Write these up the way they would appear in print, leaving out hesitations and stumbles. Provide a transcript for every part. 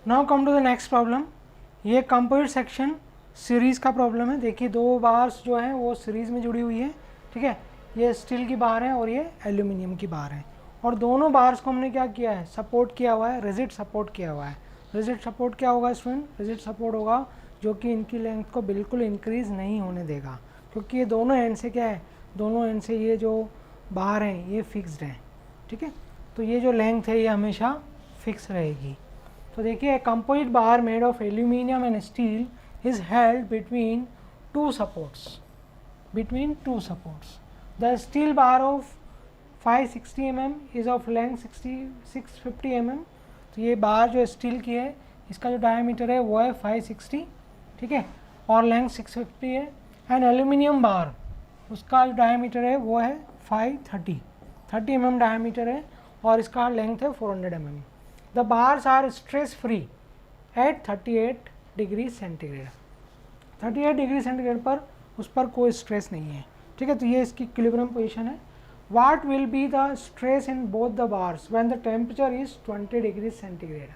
Now come to the next problem. ये composite section series का problem है। देखिए दो बार्स जो हैं वो सीरीज़ में जुड़ी हुई है, ठीक है। ये स्टील की बार है और ये एल्यूमिनियम की बार है, और दोनों बार्स को हमने क्या किया है, सपोर्ट किया हुआ है, रिजिड सपोर्ट किया हुआ है। रिजिड सपोर्ट क्या होगा स्टूडेंट? रिजिड सपोर्ट होगा जो कि इनकी लेंथ को बिल्कुल इंक्रीज़ नहीं होने देगा, क्योंकि ये दोनों एंड से क्या है, दोनों एंड से ये जो बार हैं ये फिक्स्ड हैं, ठीक है। तो ये जो लेंथ है ये हमेशा फिक्स रहेगी। तो देखिए composite bar made of aluminium and steel is held between two supports. The steel bar of 560 mm is of length 650 mm. तो ये बार जो स्टील की है इसका जो डायमीटर है वो है 560, ठीक है, और लेंथ 650 है। एंड एल्यूमिनियम बार उसका जो डायमीटर है वो है 30 mm डायमीटर है, और इसका लेंथ है 400 mm. The bars are stress free at 38 degree centigrade. 38 degree centigrade पर उस पर कोई स्ट्रेस नहीं है, ठीक है। तो ये इसकी इक्विलिब्रियम पोजीशन है। What will be the stress in both the bars when the temperature is 20 degree centigrade,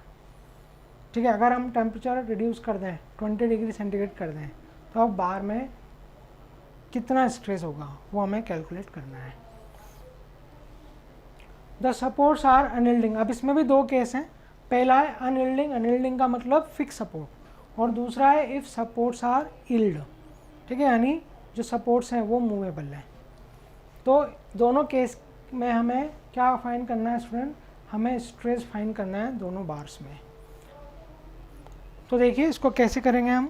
ठीक है। अगर हम टेम्परेचर रिड्यूस कर दें, 20 डिग्री सेंटीग्रेड कर दें, तो अब बार में कितना स्ट्रेस होगा वो हमें कैलकुलेट करना है। The supports are unyielding. अब इसमें भी दो केस हैं। पहला है अनयील्डिंग, अनयील्डिंग का मतलब फिक्स सपोर्ट, और दूसरा है इफ़ सपोर्ट्स आर यील्ड, ठीक है, यानी जो सपोर्ट्स हैं वो मूवेबल हैं। तो दोनों केस में हमें क्या फाइंड करना है स्टूडेंट? हमें स्ट्रेस फाइंड करना है दोनों बार्स में। तो देखिए इसको कैसे करेंगे हम।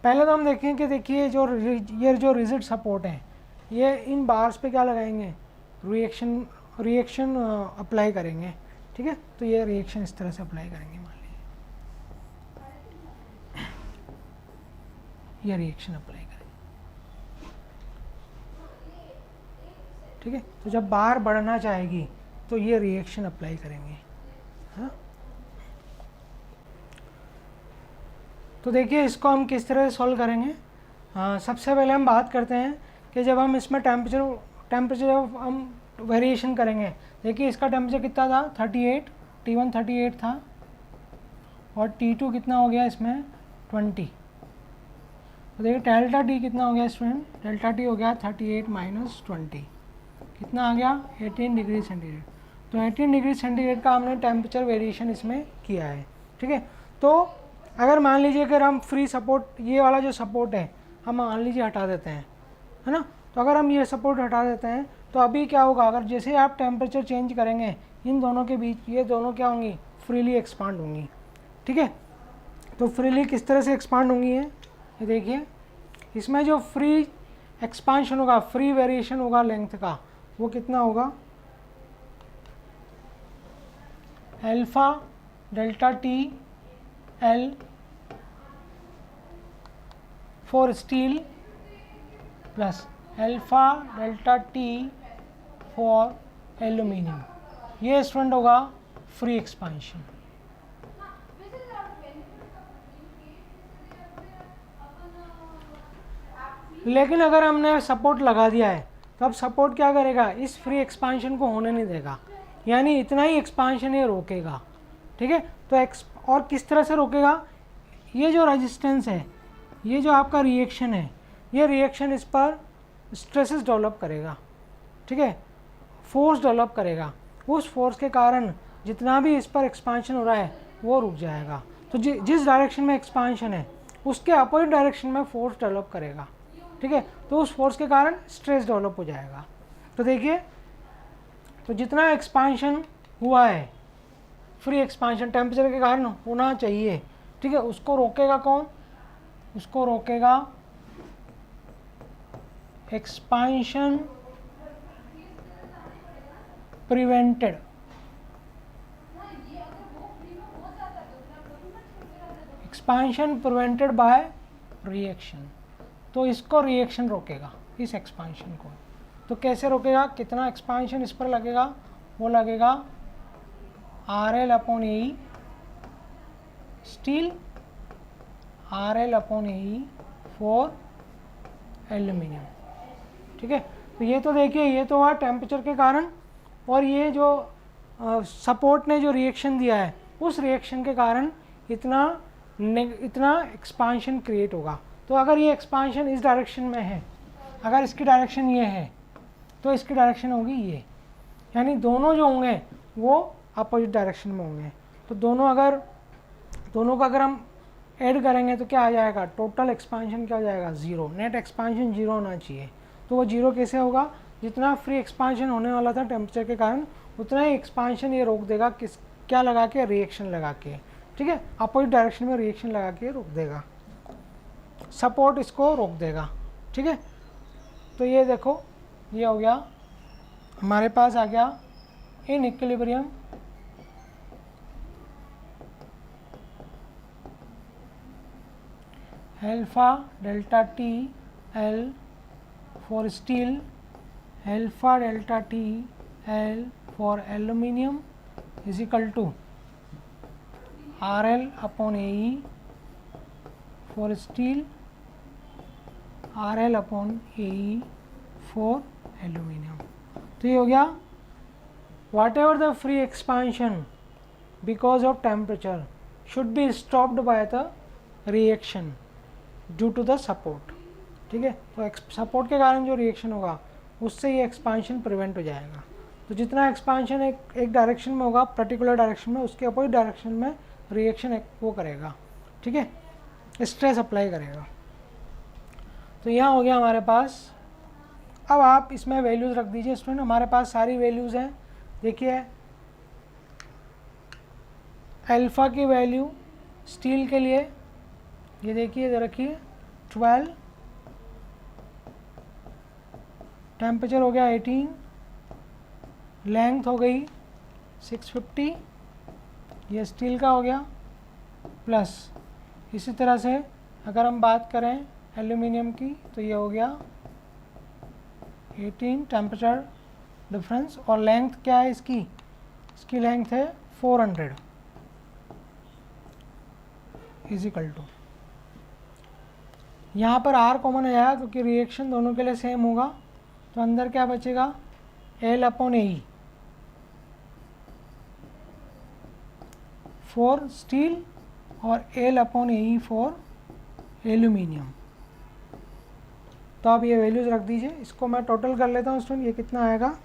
पहले तो हम देखें कि देखिए ये जो रिजिड सपोर्ट है ये इन बार्स पे क्या लगाएंगे, रिएक्शन अप्लाई करेंगे, ठीक है। तो ये रिएक्शन इस तरह से अप्लाई करेंगे, मान लीजिए ये रिएक्शन अप्लाई करेंगे, ठीक है। तो जब बार बढ़ना चाहेगी तो ये रिएक्शन अप्लाई करेंगे, हाँ। तो देखिए इसको हम किस तरह से सॉल्व करेंगे। सबसे पहले हम बात करते हैं कि जब हम इसमें टेम्परेचर हम वेरिएशन करेंगे। देखिए इसका टेम्परेचर कितना था, 38, T1 38 था, और T2 कितना हो गया इसमें 20। तो देखिए डेल्टा T कितना हो गया स्टूडेंट? डेल्टा T हो गया 38 माइनस 20, कितना आ गया 18 डिग्री सेंटीग्रेड। तो 18 डिग्री सेंटीग्रेड का हमने टेम्परेचर वेरिएशन इसमें किया है, ठीक है। तो अगर मान लीजिए अगर हम फ्री सपोर्ट, ये वाला जो सपोर्ट है हम मान लीजिए हटा देते हैं, है ना। तो अगर हम ये सपोर्ट हटा देते हैं तो अभी क्या होगा, अगर जैसे आप टेम्परेचर चेंज करेंगे इन दोनों के बीच ये दोनों क्या होंगी, फ्रीली एक्सपांड होंगी, ठीक है। तो फ्रीली किस तरह से एक्सपांड होंगी ये देखिए, इसमें जो फ्री एक्सपांशन होगा, फ्री वेरिएशन होगा लेंथ का, वो कितना होगा, alpha delta T L for steel plus alpha delta T for aluminium. ये स्टूडेंट होगा फ्री एक्सपांशन। लेकिन अगर हमने सपोर्ट लगा दिया है तो अब सपोर्ट क्या करेगा, इस फ्री एक्सपांशन को होने नहीं देगा, यानी इतना ही एक्सपांशन ये रोकेगा, ठीक है। तो और किस तरह से रोकेगा, ये जो रेजिस्टेंस है, ये जो आपका रिएक्शन है, ये रिएक्शन इस पर स्ट्रेसेस डेवलप करेगा, ठीक है, फोर्स डेवलप करेगा। उस फोर्स के कारण जितना भी इस पर एक्सपांशन हो रहा है वो रुक जाएगा। तो जिस डायरेक्शन में एक्सपांशन है उसके अपोजिट डायरेक्शन में फोर्स डेवलप करेगा, ठीक है। तो उस फोर्स के कारण स्ट्रेस डेवलप हो जाएगा। तो देखिए, तो जितना एक्सपांशन हुआ है, फ्री एक्सपांशन टेम्परेचर के कारण होना चाहिए, ठीक है, उसको रोकेगा कौन, उसको रोकेगा expansion prevented, expansion prevented by reaction. तो इसको रिएक्शन रोकेगा, इस एक्सपांशन को। तो कैसे रोकेगा, कितना एक्सपांशन इस पर लगेगा, वो लगेगा RL/AE steel, RL/AE for aluminium, ठीक है। तो ये तो देखिए ये तो हुआ टेम्परेचर के कारण, और ये जो सपोर्ट ने जो रिएक्शन दिया है उस रिएक्शन के कारण इतना एक्सपांशन क्रिएट होगा। तो अगर ये एक्सपांशन इस डायरेक्शन में है, अगर इसकी डायरेक्शन ये है तो इसकी डायरेक्शन होगी ये, यानी दोनों जो होंगे वो अपोजिट डायरेक्शन में होंगे। तो दोनों को अगर हम ऐड करेंगे तो क्या आ जाएगा, टोटल एक्सपांशन क्या हो जाएगा, ज़ीरो। नेट एक्सपांशन ज़ीरो होना चाहिए। तो वो ज़ीरो कैसे होगा, जितना फ्री एक्सपांशन होने वाला था टेम्परेचर के कारण उतना ही एक्सपांशन ये रोक देगा, क्या लगा के, रिएक्शन लगा के, ठीक है, अपोजिट डायरेक्शन में रिएक्शन लगा के रोक देगा, सपोर्ट इसको रोक देगा, ठीक है। तो ये देखो, ये हो गया हमारे पास आ गया in equilibrium alpha delta T L for steel, alpha delta T L for aluminium is equal to RL upon AE for steel, RL upon AE for aluminium। तो ये हो गया whatever the free expansion because of temperature should be stopped by the reaction due to the support, ठीक है। तो support के कारण जो रिएक्शन होगा उससे ये एक्सपांशन प्रिवेंट हो जाएगा। तो जितना एक्सपांशन एक डायरेक्शन में होगा, पर्टिकुलर डायरेक्शन में, उसके अपोजिट डायरेक्शन में रिएक्शन वो करेगा, ठीक है, स्ट्रेस अप्लाई करेगा। तो यहाँ हो गया हमारे पास। अब आप इसमें वैल्यूज़ रख दीजिए स्टूडेंट, हमारे पास सारी वैल्यूज़ हैं। देखिए अल्फ़ा की वैल्यू स्टील के लिए, ये देखिए इधर रखिए 12, टेम्परेचर हो गया 18, लेंथ हो गई 650, ये स्टील का हो गया, प्लस इसी तरह से अगर हम बात करें एल्यूमिनियम की तो ये हो गया 18 टेम्परेचर डिफरेंस, और लेंथ क्या है इसकी लेंथ है 400 इज इक्वल टू, यहाँ पर R कॉमन हो जाएगा क्योंकि रिएक्शन दोनों के लिए सेम होगा। तो अंदर क्या बचेगा, L upon AE for steel और L upon AE for aluminium. तो आप ये वैल्यूज़ रख दीजिए। इसको मैं टोटल कर लेता हूँ स्टूडेंट, ये कितना आएगा,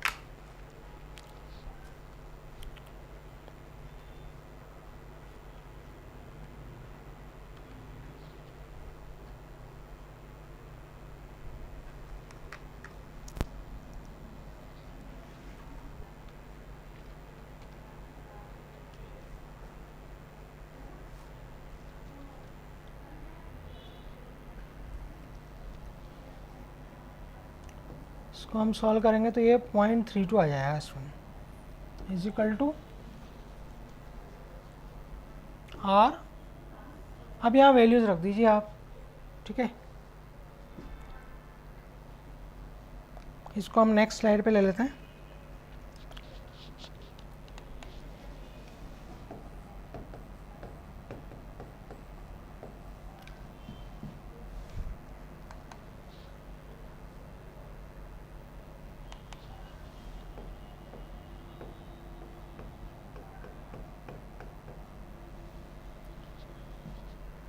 इसको हम सॉल्व करेंगे तो ये 0.32 आ जाएगा student, is equal to R। अब यहाँ वैल्यूज़ रख दीजिए आप, ठीक है। इसको हम नेक्स्ट स्लाइड पे ले लेते हैं।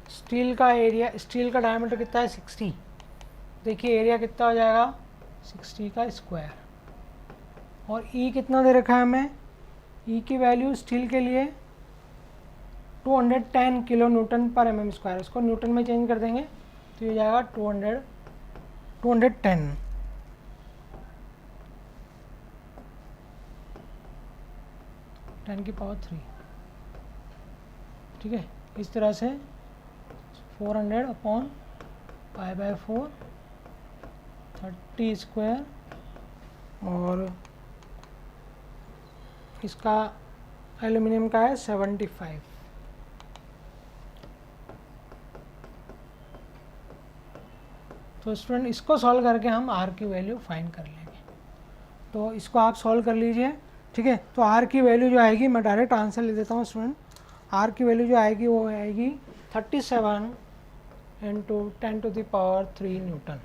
स्टील का एरिया, स्टील का डायमीटर कितना है 60, देखिए एरिया कितना हो जाएगा 60 का स्क्वायर, और E कितना दे रखा है हमें, E की वैल्यू स्टील के लिए 210 किलो न्यूटन पर mm स्क्वायर, इसको न्यूटन में चेंज कर देंगे तो ये जाएगा 210 10 की पावर 3, ठीक है। इस तरह से 400 अपॉन π/4 30 स्क्वायर, और इसका एल्यूमिनियम का है 75। तो स्टूडेंट इसको सॉल्व करके हम R की वैल्यू फाइंड कर लेंगे। तो इसको आप सॉल्व कर लीजिए, ठीक है। तो R की वैल्यू जो आएगी, मैं डायरेक्ट आंसर ले देता हूँ स्टूडेंट। R की वैल्यू जो आएगी वो आएगी 37 इंटू 10⁻³ न्यूटन।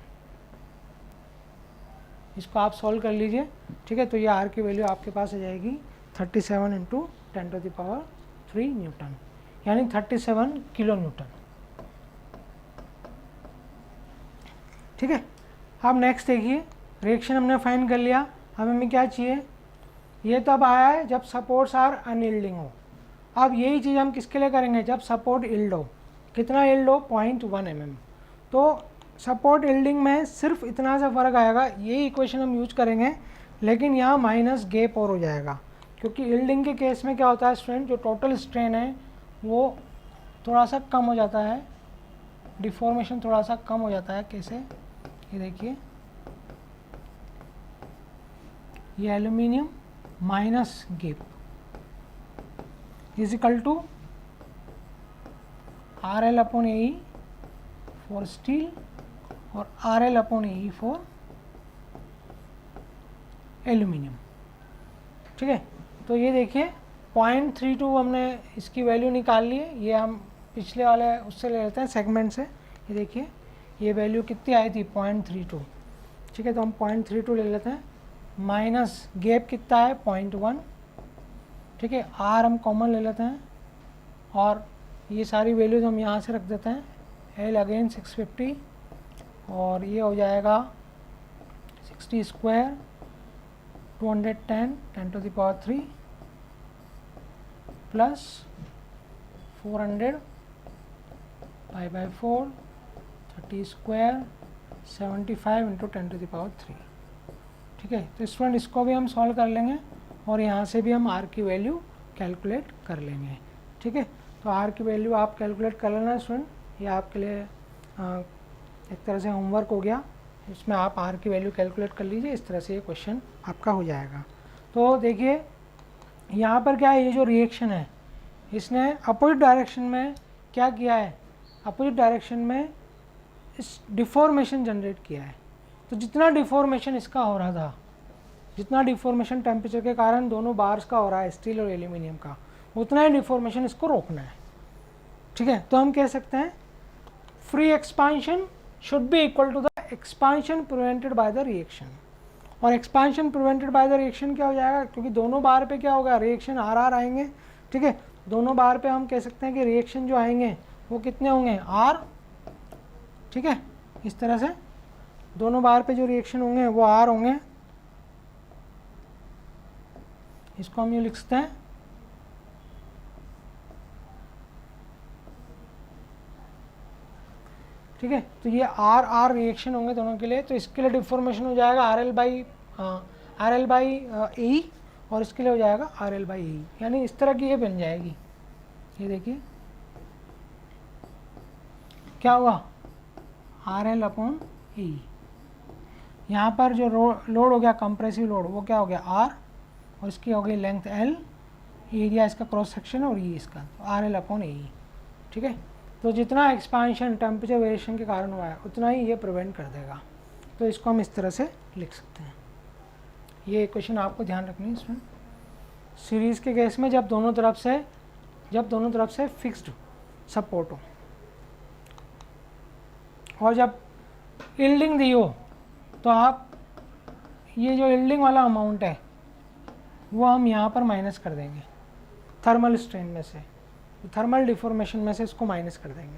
इसको आप सॉल्व कर लीजिए, ठीक है। तो ये R की वैल्यू आपके पास आ जाएगी 37 इंटू 10⁻³ 3 न्यूटन, यानी 37 किलो न्यूटन। ठीक है, अब नेक्स्ट देखिए, रिएक्शन हमने फाइंड कर लिया। अब हमें क्या चाहिए, ये तब आया है जब सपोर्ट्स आर अनयील्डिंग हो। अब यही चीज़ हम किसके लिए करेंगे, जब सपोर्ट यील्ड हो। कितना यील्ड हो, 0.1 mm। तो सपोर्ट यील्डिंग में सिर्फ इतना सा फर्क आएगा, यही इक्वेशन हम यूज करेंगे, लेकिन यहाँ माइनस गैप और हो जाएगा, क्योंकि यील्डिंग के केस में क्या होता है स्टूडेंट, जो टोटल स्ट्रेन है वो थोड़ा सा कम हो जाता है, डिफॉर्मेशन थोड़ा सा कम हो जाता है। कैसे, ये देखिए, ये aluminium minus gap is equal to RL/AE for steel और RL/AE फॉर एल्यूमिनियम। ठीक है, तो ये देखिए 0.32 हमने इसकी वैल्यू निकाल ली है। ये हम पिछले वाले उससे ले लेते हैं, सेगमेंट से। ये देखिए ये वैल्यू कितनी आई थी, 0.32। ठीक है, तो हम 0.32 ले लेते हैं, माइनस गैप कितना है, 0.1। ठीक है, R हम कॉमन ले लेते हैं और ये सारी वैल्यूज हम यहाँ से रख देते हैं। L अगेन 650 और ये हो जाएगा 60 स्क्वायर 210 10⁻³ प्लस 400 π/4 30 स्क्वायर 75 इंटू 10⁻³। ठीक है, तो स्टूडेंट इसको भी हम सॉल्व कर लेंगे और यहाँ से भी हम R की वैल्यू कैलकुलेट कर लेंगे। ठीक है, तो R की वैल्यू आप कैलकुलेट कर लेना स्टूडेंट, ये आपके लिए एक तरह से होमवर्क हो गया। इसमें आप R की वैल्यू कैलकुलेट कर लीजिए, इस तरह से ये क्वेश्चन आपका हो जाएगा। तो देखिए यहाँ पर क्या है, ये जो रिएक्शन है इसने अपोजिट डायरेक्शन में क्या किया है, अपोजिट डायरेक्शन में इस डिफॉर्मेशन जनरेट किया है। तो जितना डिफॉर्मेशन इसका हो रहा था, जितना डिफॉर्मेशन टेम्परेचर के कारण दोनों बार्स का हो रहा है, स्टील और एल्यूमिनियम का, उतना ही डिफॉर्मेशन इसको रोकना है। ठीक है, तो हम कह सकते हैं free expansion should be equal to the expansion prevented by the reaction. और expansion prevented by the reaction क्या हो जाएगा, क्योंकि दोनों बार पे क्या होगा, रिएक्शन RR आएंगे। ठीक है, दोनों बार पे हम कह सकते हैं कि रिएक्शन जो आएंगे वो कितने होंगे, R। ठीक है, इस तरह से दोनों बार पे जो रिएक्शन होंगे वो R होंगे। इसको हम ये लिख सकते हैं ठीक है, तो ये R रिएक्शन होंगे दोनों के लिए। तो इसके लिए डिफॉर्मेशन हो जाएगा RL/AE और इसके लिए हो जाएगा RL/AE, यानी इस तरह की ये बन जाएगी। ये देखिए क्या हुआ, RL/AE। यहाँ पर जो लोड हो गया कंप्रेसिव लोड, वो क्या हो गया R, और इसकी हो गई लेंथ L, एरिया इसका क्रॉस सेक्शन और ये इसका, तो RL/AE। ठीक है, तो जितना एक्सपांशन टेम्परेचर वेरिएशन के कारण हुआ है उतना ही ये प्रिवेंट कर देगा। तो इसको हम इस तरह से लिख सकते हैं। ये इक्वेशन आपको ध्यान रखनी है इसमें। सीरीज़ के केस में जब दोनों तरफ से फिक्स्ड सपोर्ट हो और जब यील्डिंग दी हो, तो आप ये जो यील्डिंग वाला अमाउंट है वो हम यहाँ पर माइनस कर देंगे थर्मल स्ट्रेन में से, थर्मल डिफॉर्मेशन में से इसको माइनस कर देंगे।